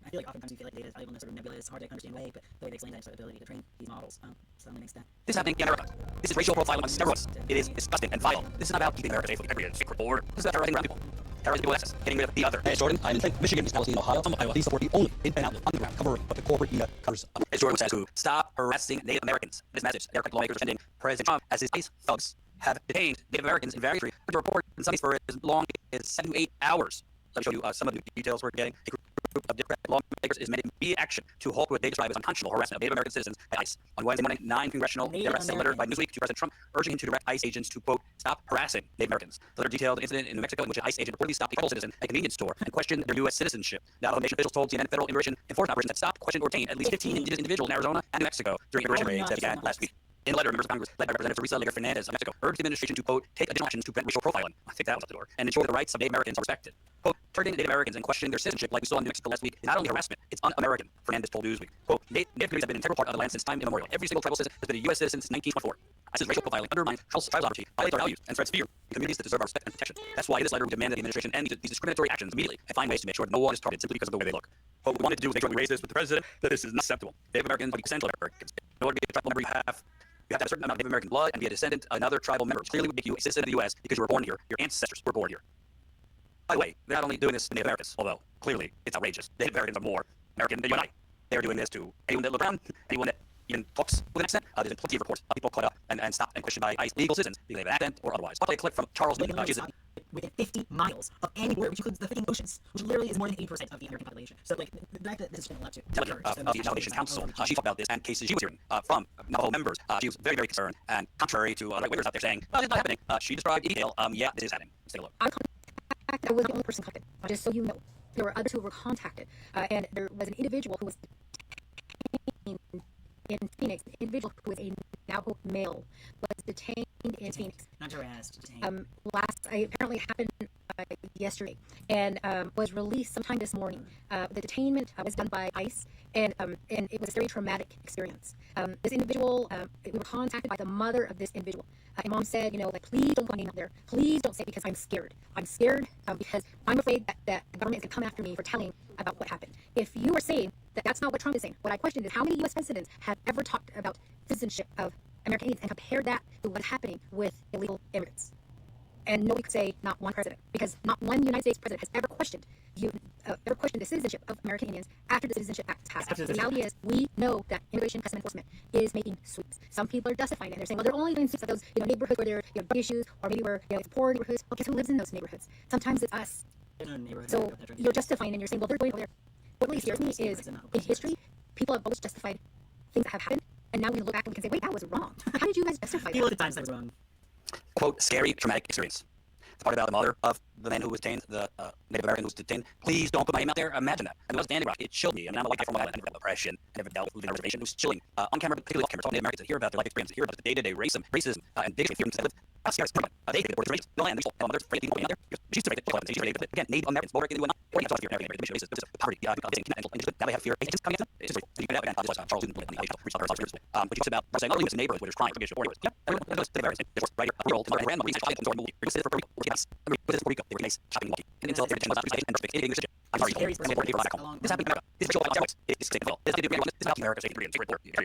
I feel like oftentimes we feel like data is valuable in a sort of nebulous, hard to understand way, but the way they explain that is the ability to train these models to some extent. This is happening in America. This is racial profiling on steroids. It is disgusting and vile. This is not about keeping America safe with every secret border. This is about terrorizing around people. Terrorizing people access, getting rid of the other. Hey, Jordan, I'm in Flint, Michigan, East Palestine, Ohio, some Iowa. These support the only independent outlet on the ground covering what the corporate media covers. It's Jordan says who stop harassing Native Americans. This message, their lawmakers are sending President Trump as his ICE thugs have detained Native Americans in various countries to report in some cases for as long as 7 to 8 hours. Let me show you some of the details we're getting. A group of Democratic lawmakers is making immediate action to halt what they describe as unconscionable harassment of Native American citizens at ICE. On Wednesday morning, 9 congressional Democrats sent a letter by Newsweek to President Trump urging him to direct ICE agents to, quote, stop harassing Native Americans. The letter detailed an incident in New Mexico in which an ICE agent reportedly stopped a federal citizen at a convenience store and questioned their U.S. citizenship. Now, information officials told CNN federal immigration enforcement operations had stopped, questioned, or detained at least 15 individuals in Arizona and New Mexico during immigration raids that began last week. In a letter, members of Congress, led by Representative Teresa Leger Fernandez of Mexico, urged the administration to, quote, take additional actions to prevent racial profiling. I think that was out the door. And ensure that the rights of Native Americans are respected. Quote, targeting Native Americans and questioning their citizenship like we saw in New Mexico last week is not only harassment, it's un-American, Fernandez told Newsweek. Quote, Native communities have been an integral part of the land since time immemorial. Every single tribal citizen has been a U.S. citizen since 1924. ICE's racial profiling undermines tribal sovereignty, violates our values, and spreads fear in communities that deserve our respect and protection. That's why in this letter we demand that the administration end these discriminatory actions immediately and find ways to make sure that no one is targeted simply because of the way they look. What we wanted to do was make sure we raise this with the president that this is not acceptable. Native Americans are essential Americans. In order to be a tribal member, you have to have a certain amount of Native American blood and be a descendant of another tribal member, which clearly would make you a citizen of the U.S. because you were born here. Your ancestors were born here. By the way, they're not only doing this to Native Americans, although clearly it's outrageous. Native Americans are more American than you and I. They're doing this to anyone that looks around, anyone that even talks with an accent. There's been plenty of reports of people caught up and stopped and questioned by ICE legal citizens because they have an accent or otherwise. I'll play a clip from Charles Newton. Within 50 miles of any border, which includes the freaking oceans, which literally is more than 80% of the American population. So, like, the fact that this has been allowed to Delegate of the Navigation Council. She talked about this and cases she was hearing from Navajo members. She was very, very concerned, and contrary to right-wingers out there saying, oh, this is not happening, she described in detail, yeah, this is happening. Let's take a look. I was the only person contacted, just so you know. There were others who were contacted, and there was an individual who was detained in Phoenix. An individual who was a Navajo male was detained in Phoenix. Not harassed, detained. Apparently happened yesterday, and was released sometime this morning. The detainment was done by ICE, and it was a very traumatic experience. This individual, we were contacted by the mother of this individual. And mom said, like, please don't put my name out there. Please don't say it because I'm scared. I'm scared because I'm afraid that the government is going to come after me for telling about what happened. If you are saying that that's not what Trump is saying, what I questioned is how many U.S. presidents have ever talked about citizenship of American Indians and compared that to what's happening with illegal immigrants. And nobody could say not one president, because not one United States president has ever questioned the citizenship of American Indians after the Citizenship Act passed. The reality is, we know that Immigration Customs Enforcement is making sweeps. Some people are justifying it. They're saying, well, they're only doing sweeps of those neighborhoods where there are drug issues, or maybe where it's poor neighborhoods. Well, guess who lives in those neighborhoods? Sometimes it's us. So you're justifying and you're saying, well, they're going over there. What really scares me is, in history, people have always justified things that have happened, and now we look back and we can say, wait, that was wrong. How did you guys justify that? People at the times that was wrong. Quote, scary, traumatic experience. The part about the mother of the man who was detained, the Native American who was detained. Please don't put my name out there. Imagine that. I mean, I was Standing Rock. It chilled me. I mean, I'm a white guy from Long Island. I never dealt with oppression. I never dealt with living on a reservation. It was chilling. On camera, particularly off camera, talking to Native Americans to hear about their life experience, to hear about the day-to-day racism, and bigotry fear that live. They hated the border the land. My mother's afraid people out there. She's afraid that again, Native Americans, border in the one. What do you have to fear American racism? This is poverty, now they have fear. It's coming in. It's just you can again. Charles Newton, but he talks about saying, oh, he was in neighborhoods where there's crime, forgiveness, or yeah, everyone knows the Americans. There's right here, rural, my grandmother, we started from movie. We sit for Puerto Rico. Puerto Rico. They were nice shopping walking. And until their was and perfect. Anything I'm sorry. This happened in America. This is racial violence. It's sick. This is about America. Every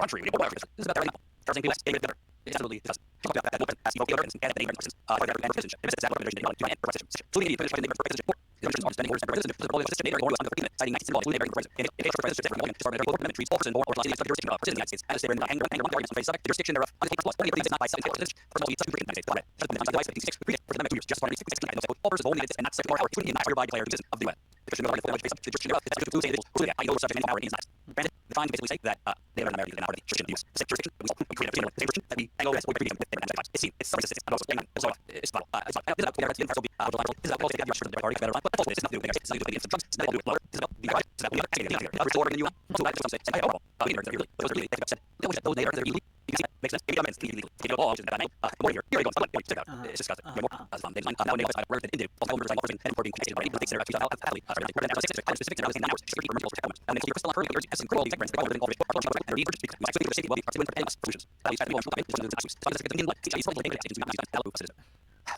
country. This is about right now. Tarzan people stay together. It's absolutely disgusting. Talk about that. As you and any person, and citizenship. This is exactly what they're doing to end citizenship. So we need to finish fighting for citizenship. The Americans are spending orders for citizenship. There's a citizenship. They are going on the 13 citing 19 laws, including American president. In case for citizenship, the Department of Amendment treats all persons born or lost in the jurisdiction of citizens of the United States as they were in anger on face subject to jurisdiction thereof. On the case of only if not by citizenship citizenship. First of all, such a United States government. Just been the device of 56 for the amendment 2 years. Just 166 all persons born in the United States and not subject to our treaty and hereby declared citizen of the U.S. The Christian government which face subject to jurisdiction thereof. That's to individuals who I know subject to any power in the United States. Granted, the fines basically say that they are American and not the jurisdiction of the U.S. The same jurisdiction that we create a jurisdiction that we angle as we treat them. It's racist. And also, it's vital. This is about the American will be this is about the Russian the party better. But also, this is not the United States. This is the drugs. This is not the lower. This is about the right. This is about the other order in the U.S. So that's what I'm saying. I hope those really they said those neighbors are illegally. You can see that makes sense. Maybe governments illegally. Take a law, which is bad name. More here. Here we go. Check out. It's disgusting. More. Now neighbors I worked in India. Also members like offers and reporting cases by the center of 2000 athlete. Specific to specific hours and reimbursable check and then crystal early years as incredible experiments by ordering offers and reimbursed because my safety safety well the participant and solutions. That is the most important. This is the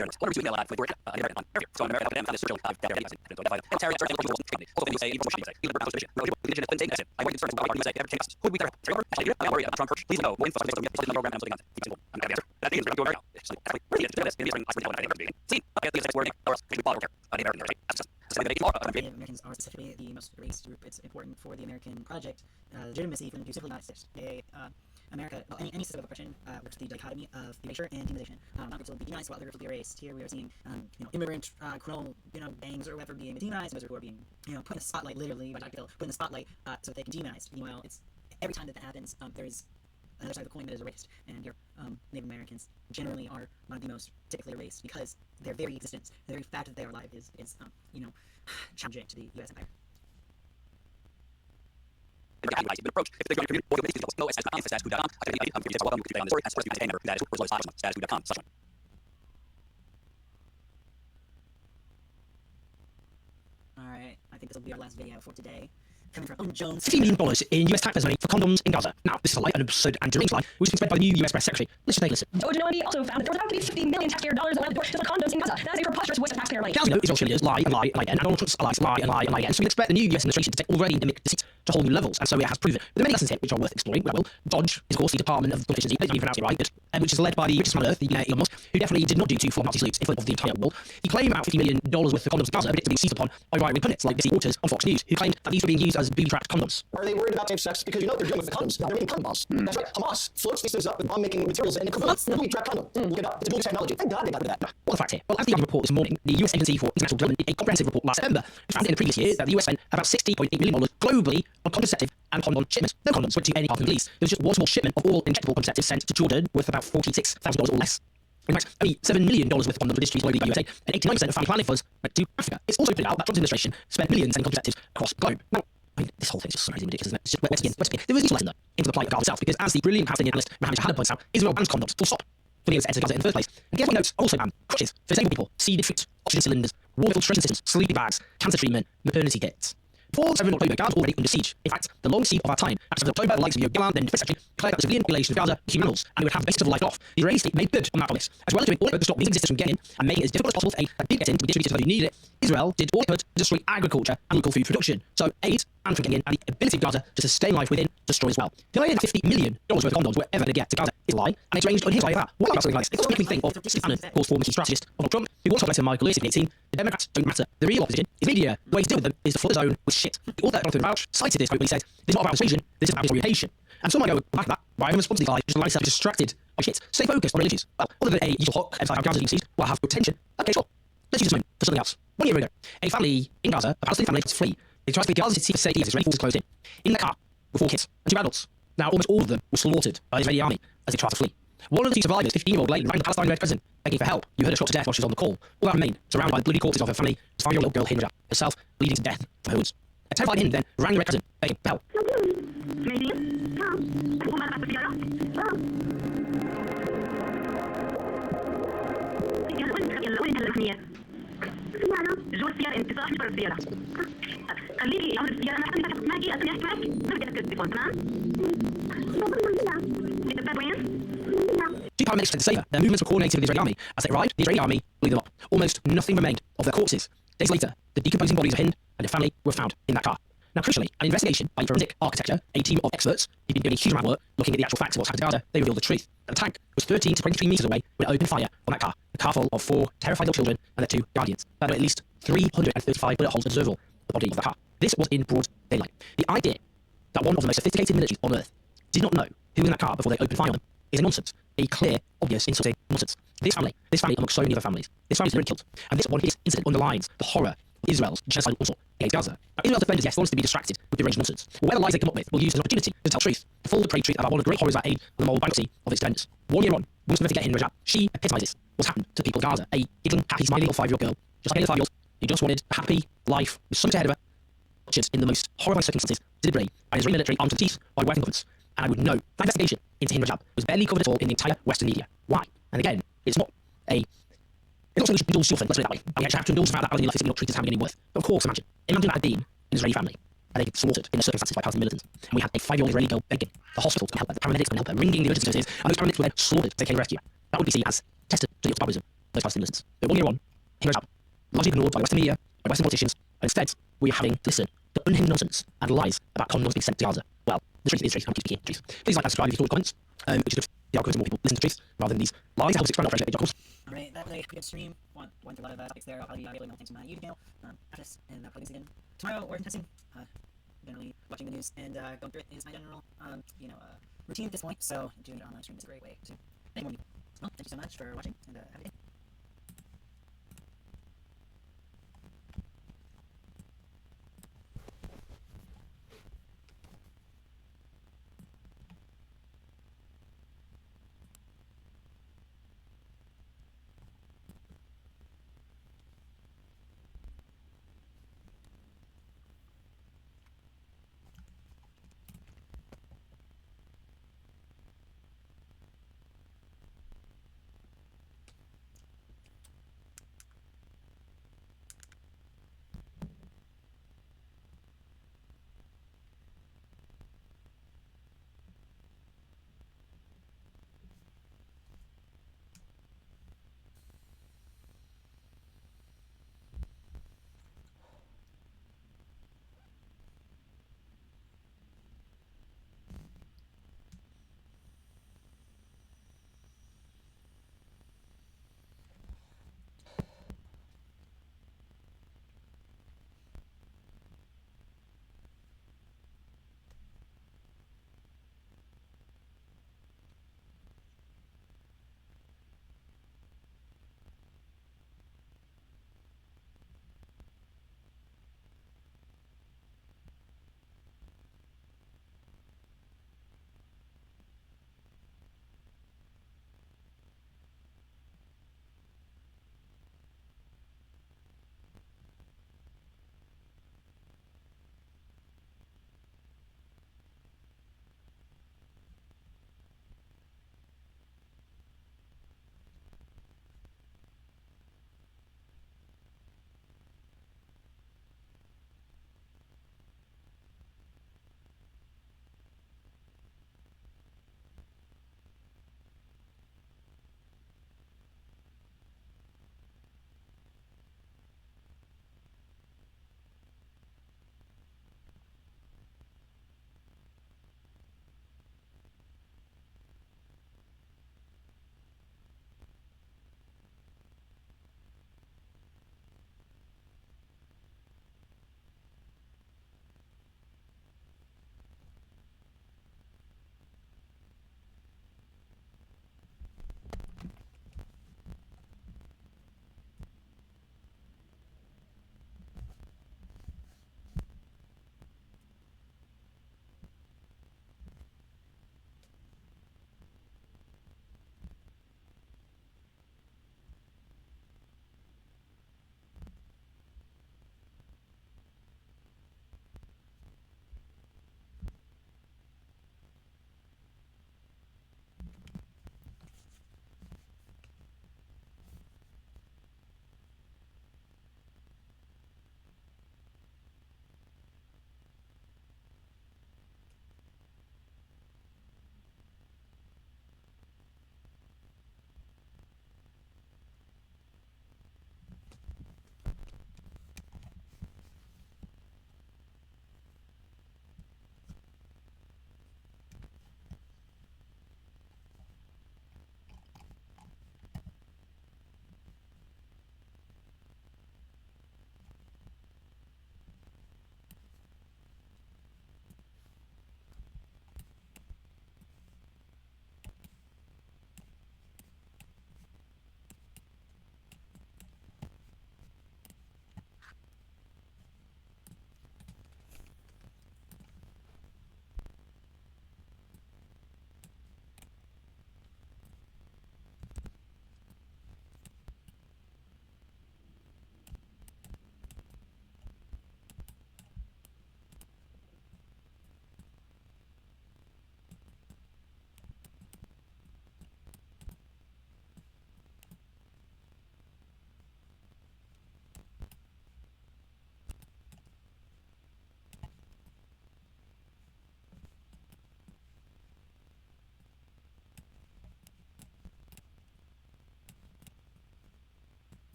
Wonder to email with word in American so in America found this search of terrorist I worry concerns about USA ever change. Could we there? I worry about Trump. Please know. More info on the program. I'm looking on. I'm answer. That means we're right now. Really into this. Maybe see. Okay, these word or else we bother. Americans are specifically the most erased group. It's important for the American project legitimacy for them to simply not exist. America, well, any system of oppression works with the dichotomy of erasure and demonization. Not groups will be demonized while other groups will be erased. Here we are seeing, immigrant, criminal, gangs or whatever being demonized, those who are being, put in the spotlight, literally, by Dr. Phil, put in the spotlight so that they can be demonized. Meanwhile, it's every time that happens, there is another side of the coin that is erased, and your Native Americans generally are one of the most typically erased because their very existence, the very fact that they are alive is challenging to the U.S. Empire. Approach. If they're going to communicate, no ss.info.com. I'm welcome to on this word as first number that is status.com. Alright, I think this will be our last video for today. Coming from Owen Jones. $15 million in US taxpayers' money for condoms in Gaza. Now, this is a light and absurd and deranged lie, which has been spread by the new US press secretary. Let's just take a listen. George Noemi also found that there was about to be $50 million taxpayer dollars allowed to for condoms in Gaza. That is a preposterous waste of taxpayer money. As we know, Israel's leaders lie and lie and lie again, and Donald Trump's allies lie and lie and lie again. So we expect the new US administration to take already endemic deceit to whole new levels, and so it has proven. But there are many lessons here which are worth exploring. Well, Dodge is, of course, the Department of Efficiency, I didn't even pronounce it right, but which is led by the richest man on earth, the Elon Musk, who definitely did not do two for Nazi salutes in front of the entire world. He claimed about $50 million worth of condoms in Gaza, but it's being seized upon by right-wing pundits like Jesse Waters on Fox News, who claimed that these were being used as booby-trapped condoms. Are they worried about safe sex? Because you know what they're doing with the condoms. They're making condom bombs. That's right. Hamas floats these things up with bomb-making materials and it converts a booby-trapped condom. Look it up. It's a new technology. Thank God they got rid of that. What the fact here? Well, as the Guardian report this morning, the US Agency for International Development did a comprehensive report last September, which found in the previous year that the US spent about $60.8 million globally on contraceptive and condom shipments. No condoms went to any part of the Middle East. There was just one small shipment of all injectable contraceptives sent to Jordan worth about $46,000 or less. In fact, only $7 million worth of condoms were distributed globally by USA, and 89% of family planning funds went to Africa. It's also been out that Trump's administration spent millions selling contraceptives across the globe. Now, I mean, this whole thing is just so ridiculous, isn't it? It's just where to begin. There is a lesson, though, into the plight of Gaza itself, because as the brilliant Palestinian analyst Mohammed Jahada points out, Israel bans condoms, full stop, for the US to enter Gaza in the first place. And guess what notes also banned? Crutches for disabled people, seeded fruit, oxygen cylinders, water filtration systems, sleeping bags, cancer treatment, maternity kits. Before 7 October, Gaza was already under siege. In fact, the long siege of our time, after 7 October, the likes of Yoav Gallant, then Defense Secretary, declared that the civilian population of Gaza was human animals, and they would have the basis of life off. The Israeli state made good on that promise, as well as doing all it could to stop these existence from getting in, and making it as difficult as possible for aid that did get in to be distributed to those who needed it. Israel did all it could to destroy agriculture and local food production. So aid and from getting in, and the ability of Gaza to sustain life within, destroyed as well. The idea that $50 million worth of condoms were ever going to get to Gaza is a lie, and it's ranged unhinged like that. What about something like this? It also makes me think of Steve Bannon, of course, former strategist Donald Trump, who once told letter Michael Lewis in 2018, the Democrats don't matter. The real opposition is media. The way to deal with them is to flood the zone with shit. The author Jonathan Rauch cited this quote when he said, "This is not about persuasion, this is about disorientation." And some might go back at that, right? In response to the lie, just allow yourself distracted by shit. Stay focused on religions. Well, other than a useful hawk emphasizing how Gaza being seized will have good tension. Okay, sure. Let's use this moment for something else. 1 year ago, a family in Gaza, a Palestinian family, to flee. They tried to flee Gaza City for safety as Israeli forces closed in. In the car were 4 kids and 2 adults. Now, almost all of them were slaughtered by the Israeli army as they tried to flee. One of the 2 survivors, 15-year-old Lane, rang the Palestine Red Crescent, begging for help. You heard her shot to death while she was on the call. All that remained, surrounded by the bloody corpses of her family, was 5-year-old girl Hinja, herself bleeding to death from her wounds. A terrified him then rang the Red Crescent, begging for help. جوز السيارة انت صاحب برا السيارة خليكي عمر السيارة أنا أحسن أحكي معك أحسن أحكي معك ما بدي أسكت التليفون تمام؟ أنت بتعرف وين؟ 2 paramedics tried to save her. Their movements were coordinated with the Israeli army. As they arrived, the Israeli army blew them up. Almost nothing remained of their corpses. Days later, the decomposing bodies of Hind and her family were found in that car. Now, crucially, an investigation by forensic architecture, a team of experts who'd been doing a huge amount of work looking at the actual facts of what's happened to Gaza, they revealed the truth. That the tank was 13 to 23 meters away when it opened fire on that car. A car full of 4 terrified little children and their 2 guardians. That there were at least 335 bullet holes observable in the body of the car. This was in broad daylight. The idea that one of the most sophisticated militaries on Earth did not know who was in that car before they opened fire on them is a nonsense. A clear, obvious, insulting nonsense. This family, amongst so many other families, this family is ridiculed. And this one incident underlines the horror of Israel's genocidal onslaught against Gaza. Now, Israel's defenders, yes, wants to be distracted with deranged nonsense. Whatever lies they come up with will use as an opportunity to tell truth, the full depraved truth about one of the great horrors that aid the moral bankruptcy of its defenders. 1 year on, once never to get in Rajab, she epitomises what's happened to the people of Gaza. A giggling, happy, smiling little 5-year-old girl, just like any other 5-year-old, who just wanted a happy life with so much ahead of her, butchered in the most horrifying circumstances, deliberately by Israeli military armed to the teeth by Western governments. And I would know that investigation into Hind Rajab was barely covered at all in the entire Western media. Why? And again, it's not something we should indulge yourself in, let's put it that way. And we actually have to indulge the fact that Palestinian life is not treated as having any worth. But of course, imagine that had been an Israeli family, and they were slaughtered in the circumstances by Palestinian militants. And we had a 5-year-old Israeli girl begging the hospitals to help her, the paramedics to help her, ringing the emergency services, and those paramedics were then slaughtered to take care of rescue. That would be seen as testament to the barbarism those Palestinian listens. But 1 year on, heroes out, largely ignored by the Western media, by Western politicians, and instead we are having to listen to unhinged nonsense and lies about condoms being sent to Gaza. Well, the truth is truth. I'm keeping the truth. Please like and subscribe if you thought comments, which is the algorithm more people listen to truth rather than these lies. Helps expand our friendship. Alright, that was a pretty good stream. Went through a lot of topics there. I'll probably be able to mail things to my YouTube channel after this, and plug things again tomorrow or in testing. Generally watching the news and going through it is my general, routine at this point. So doing it online stream is a great way to thank more people. Well, thank you so much for watching, and have a good day.